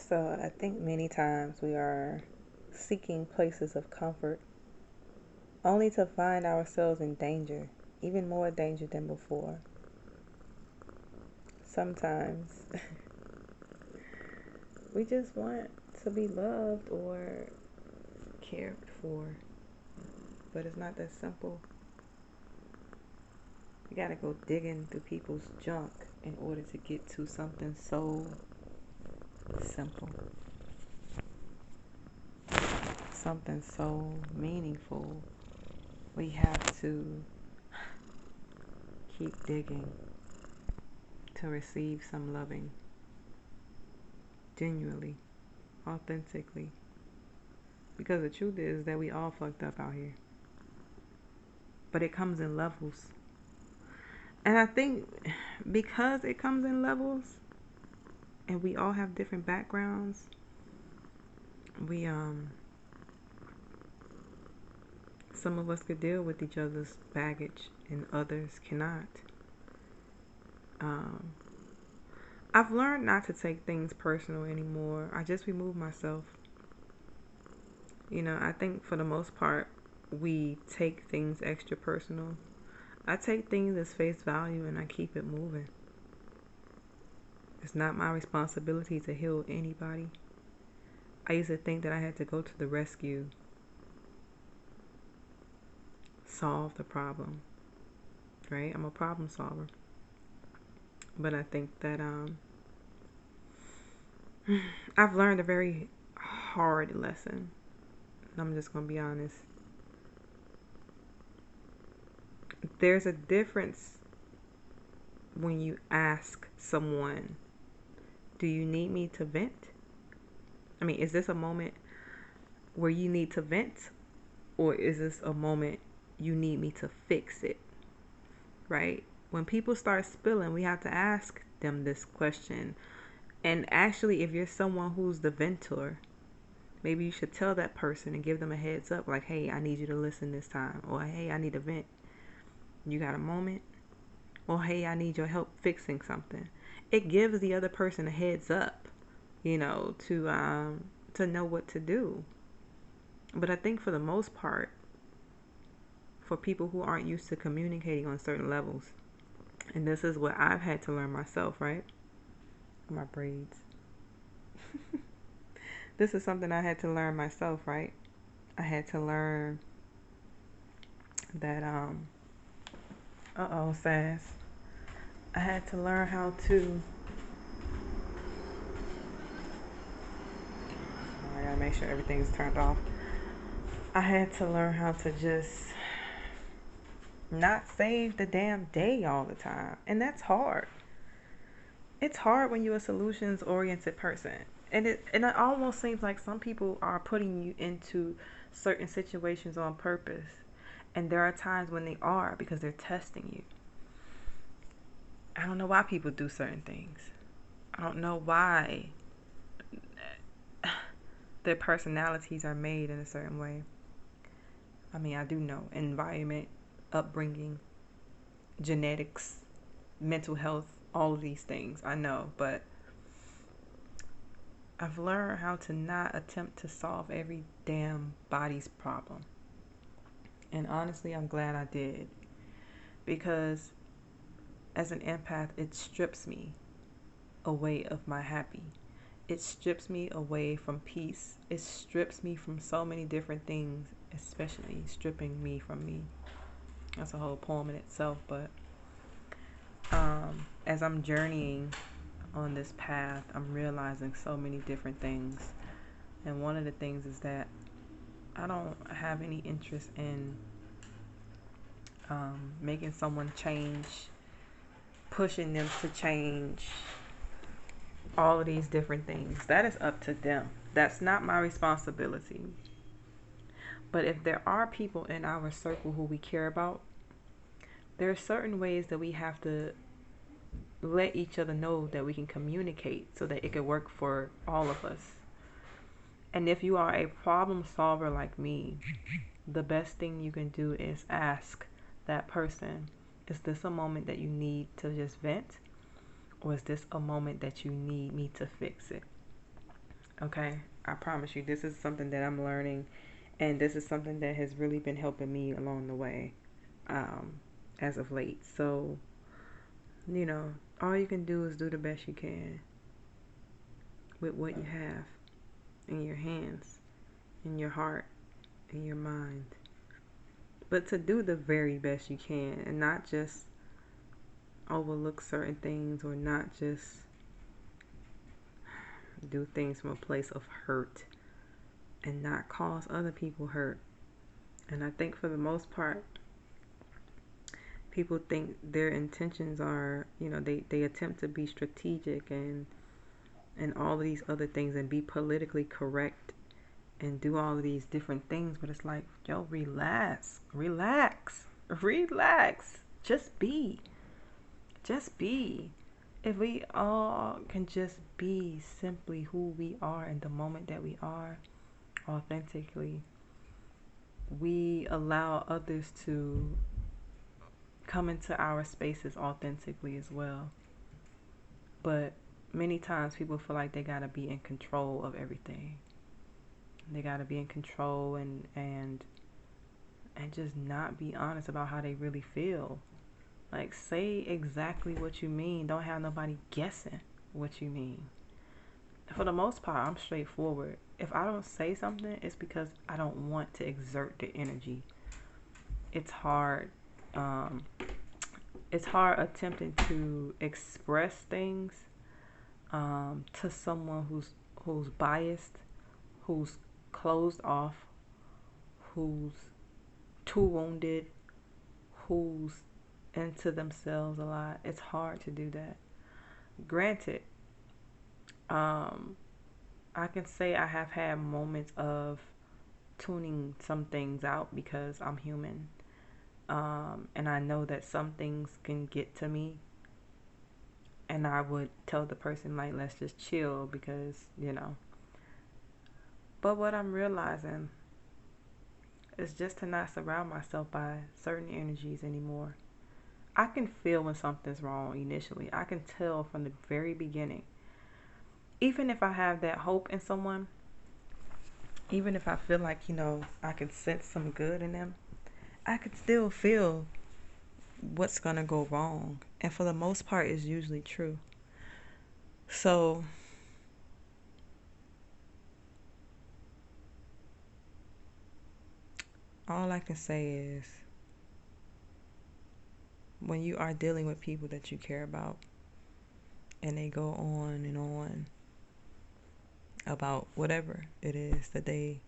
So I think many times we are seeking places of comfort only to find ourselves in danger, even more danger than before. Sometimes we just want to be loved or cared for, but it's not that simple. You gotta go digging through people's junk in order to get to something so simple, something so meaningful. We have to keep digging to receive some loving, genuinely, authentically. Because the truth is that we all fucked up out here. But it comes in levels. And I think because it comes in levels and we all have different backgrounds, we some of us could deal with each other's baggage and others cannot. Um, I've learned not to take things personal anymore. I just remove myself. I think for the most part, we take things extra personal. I take things as face value and I keep it moving. It's not my responsibility to heal anybody. I used to think that I had to go to the rescue, solve the problem, right? I'm a problem solver. But I think that I've learned a very hard lesson. I'm just going to be honest. There's a difference when you ask someone, do you need me to vent? I mean, is this a moment where you need to vent? Or is this a moment you need me to fix it? Right? When people start spilling, we have to ask them this question. And actually, if you're someone who's the ventor, maybe you should tell that person and give them a heads up, like, hey, I need you to listen this time. Or, hey, I need a vent. You got a moment? Or, hey, I need your help fixing something. It gives the other person a heads up, to know what to do. But I think for the most part, for people who aren't used to communicating on certain levels, and this is what I've had to learn myself, right? My braids. This is something I had to learn myself, right? I had to learn that sass. I had to learn how to I gotta make sure everything's turned off. I had to learn how to just not save the damn day all the time. And that's hard. It's hard when you're a solutions oriented person. And it almost seems like some people are putting you into certain situations on purpose. And there are times when they are because they're testing you. I don't know why people do certain things. I don't know why their personalities are made in a certain way. I mean, I do know environment, upbringing, genetics, mental health, all of these things. I know, but I've learned how to not attempt to solve every damn body's problem. And honestly, I'm glad I did. Because as an empath, it strips me away of my happy. It strips me away from peace. It strips me from so many different things, especially stripping me from me. That's a whole poem in itself, but as I'm journeying on this path, I'm realizing so many different things. And one of the things is that I don't have any interest in making someone change, pushing them to change, all of these different things. That is up to them. That's not my responsibility. But if there are people in our circle who we care about, there are certain ways that we have to let each other know that we can communicate so that it can work for all of us. And if you are a problem solver like me, the best thing you can do is ask that person, is this a moment that you need to just vent? Or is this a moment that you need me to fix it? Okay, I promise you, this is something that I'm learning, and this is something that has really been helping me along the way, um, as of late. So, you know, all you can do is do the best you can with what you have in your hands, in your heart, in your mind. But to do the very best you can and not just overlook certain things or not just do things from a place of hurt and not cause other people hurt. And I think for the most part, people think their intentions are, they attempt to be strategic and all of these other things and be politically correct and do all of these different things. But it's like, yo, relax, relax, relax. Just be. Just be. If we all can just be simply who we are in the moment that we are, authentically, we allow others to come into our spaces authentically as well. But many times people feel like they gotta be in control of everything. They gotta be in control and just not be honest about how they really feel. Like, say exactly what you mean. Don't have nobody guessing what you mean. For the most part, I'm straightforward. If I don't say something, it's because I don't want to exert the energy. It's hard. Um, it's hard attempting to express things to someone who's biased, who's closed off, who's too wounded, who's into themselves a lot. It's hard to do that. Granted, I can say I have had moments of tuning some things out because I'm human. And I know that some things can get to me. And I would tell the person, like, let's just chill because. But what I'm realizing is just to not surround myself by certain energies anymore. I can feel when something's wrong initially. I can tell from the very beginning. Even if I have that hope in someone, even if I feel like, I can sense some good in them, I could still feel what's going to go wrong. And for the most part, it's usually true. So, all I can say is when you are dealing with people that you care about and they go on and on about whatever it is that they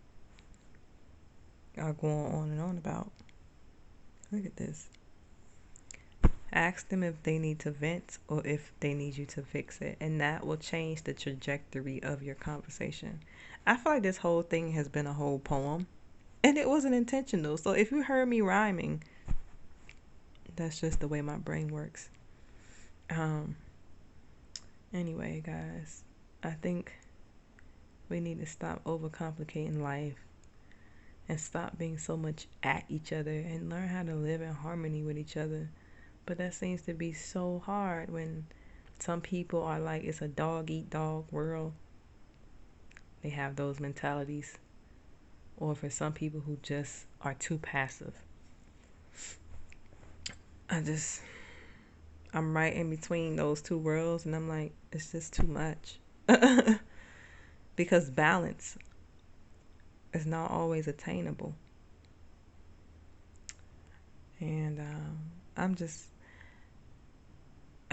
are going on and on about, look at this. Ask them if they need to vent or if they need you to fix it, and that will change the trajectory of your conversation. I feel like this whole thing has been a whole poem, and it wasn't intentional. So if you heard me rhyming, that's just the way my brain works. Anyway, guys, I think we need to stop overcomplicating life and stop being so much at each other and learn how to live in harmony with each other. But that seems to be so hard when some people are like, it's a dog eat dog world. They have those mentalities. Or for some people who just are too passive. I'm right in between those two worlds, and I'm like, it's just too much. Because balance is not always attainable. And I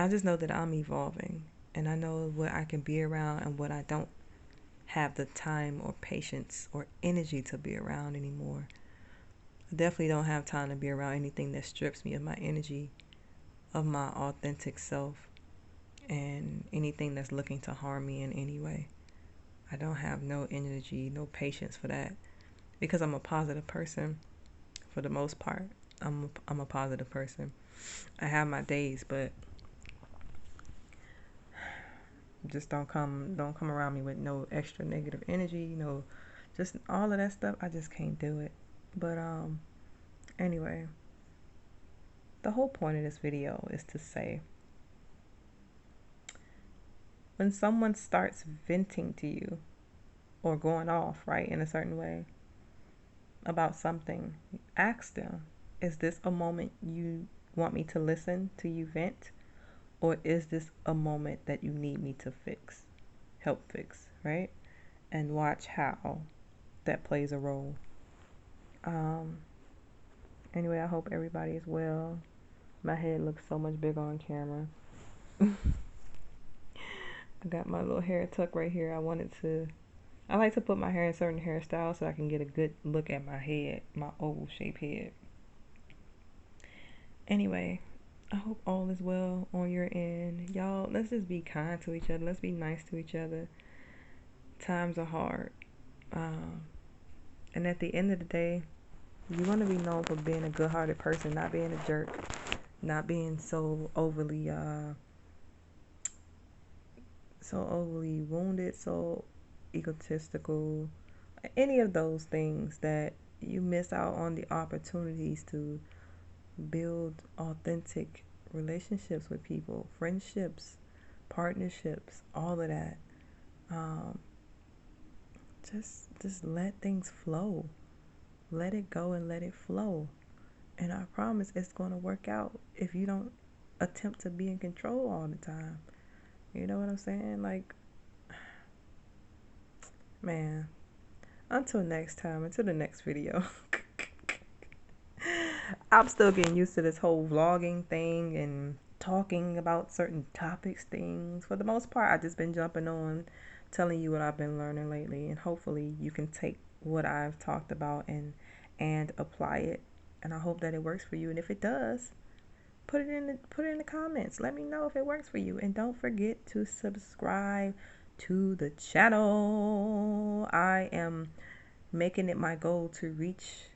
just know that I'm evolving, and I know what I can be around and what I don't have the time or patience or energy to be around anymore. I definitely don't have time to be around anything that strips me of my energy, of my authentic self, and anything that's looking to harm me in any way. I don't have no energy, no patience for that, because I'm a positive person for the most part. I'm a positive person. I have my days, but just don't come around me with no extra negative energy, just all of that stuff. I just can't do it. But anyway, the whole point of this video is to say, when someone starts venting to you, or going off, right, in a certain way about something, ask them, is this a moment you want me to listen to you vent? Or is this a moment that you need me to help fix, right? And watch how that plays a role. Um, anyway, I hope everybody is well. My head looks so much bigger on camera. I got my little hair tucked right here. I like to put my hair in certain hairstyles so I can get a good look at my head, my oval shaped head. Anyway, I hope all is well on your end. Y'all, let's just be kind to each other. Let's be nice to each other. Times are hard. And at the end of the day, you want to be known for being a good-hearted person, not being a jerk, not being so overly wounded, so egotistical, any of those things that you miss out on the opportunities to build authentic relationships with people, friendships, partnerships, all of that. Just let things flow. Let it go and let it flow. And I promise it's going to work out if you don't attempt to be in control all the time. You know what I'm saying? Like, man, until next time, until the next video. I'm still getting used to this whole vlogging thing and talking about certain topics, things. For the most part, I've just been jumping on, telling you what I've been learning lately, and hopefully you can take what I've talked about and apply it. And I hope that it works for you. And if it does, put it in the comments. Let me know if it works for you. And don't forget to subscribe to the channel. I am making it my goal to reach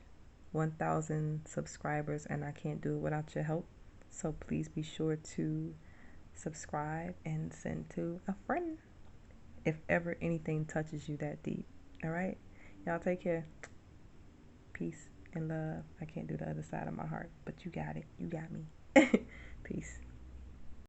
1,000 subscribers, and I can't do it without your help. So please be sure to subscribe and send to a friend if ever anything touches you that deep. All right, y'all take care. Peace and love. I can't do the other side of my heart, but you got it. You got me. Peace.